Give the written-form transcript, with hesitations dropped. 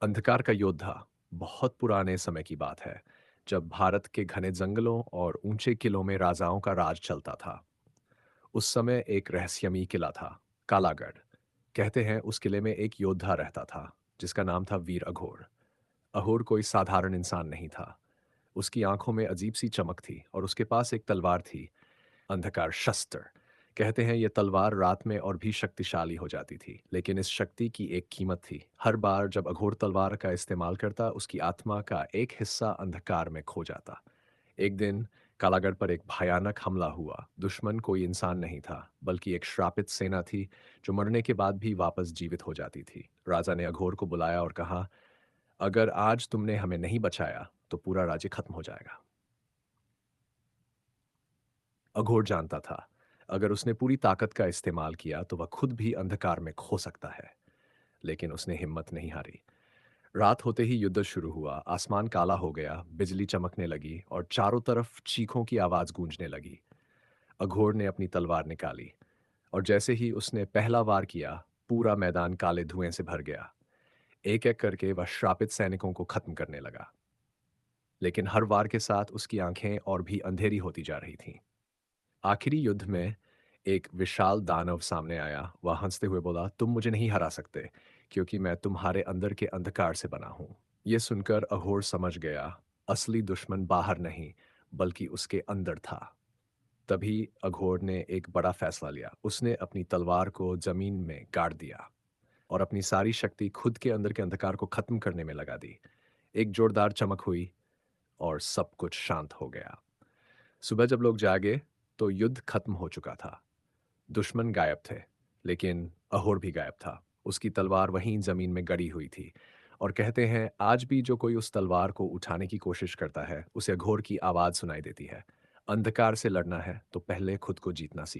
अंधकार का योद्धा बहुत पुराने समय की बात है, जब भारत के घने जंगलों और ऊंचे किलों में राजाओं का राज चलता था। उस समय एक रहस्यमयी किला था, कालागढ़। कहते हैं उस किले में एक योद्धा रहता था, जिसका नाम था वीर अघोर। अघोर कोई साधारण इंसान नहीं था। उसकी आंखों में अजीब सी चमक थी और उसके पास एक तलवार थी, अंधकार शस्त्र। कहते हैं ये तलवार रात में और भी शक्तिशाली हो जाती थी, लेकिन इस शक्ति की एक कीमत थी। हर बार जब अघोर तलवार का इस्तेमाल करता, उसकी आत्मा का एक हिस्सा अंधकार में खो जाता। एक दिन कालागढ़ पर एक भयानक हमला हुआ। दुश्मन कोई इंसान नहीं था, बल्कि एक श्रापित सेना थी, जो मरने के बाद भी वापस जीवित हो जाती थी। राजा ने अघोर को बुलाया और कहा, अगर आज तुमने हमें नहीं बचाया तो पूरा राज्य खत्म हो जाएगा। अघोर जानता था, अगर उसने पूरी ताकत का इस्तेमाल किया तो वह खुद भी अंधकार में खो सकता है। लेकिन उसने हिम्मत नहीं हारी। रात होते ही युद्ध शुरू हुआ। आसमान काला हो गया, बिजली चमकने लगी और चारों तरफ चीखों की आवाज गूंजने लगी। अघोर ने अपनी तलवार निकाली और जैसे ही उसने पहला वार किया, पूरा मैदान काले धुएं से भर गया। एक एक करके वह श्रापित सैनिकों को खत्म करने लगा। लेकिन हर वार के साथ उसकी आंखें और भी अंधेरी होती जा रही थीं। आखिरी युद्ध में एक विशाल दानव सामने आया। वह हंसते हुए बोला, तुम मुझे नहीं हरा सकते, क्योंकि मैं तुम्हारे अंदर के अंधकार से बना हूं। यह सुनकर अघोर समझ गया, असली दुश्मन बाहर नहीं, बल्कि उसके अंदर था। तभी अघोर ने एक बड़ा फैसला लिया। उसने अपनी तलवार को जमीन में गाड़ दिया और अपनी सारी शक्ति खुद के अंदर के अंधकार को खत्म करने में लगा दी। एक जोरदार चमक हुई और सब कुछ शांत हो गया। सुबह जब लोग जागे, तो युद्ध खत्म हो चुका था। दुश्मन गायब थे, लेकिन अहोर भी गायब था। उसकी तलवार वहीं जमीन में गड़ी हुई थी। और कहते हैं आज भी जो कोई उस तलवार को उठाने की कोशिश करता है, उसे अघोर की आवाज सुनाई देती है। अंधकार से लड़ना है तो पहले खुद को जीतना सीखो।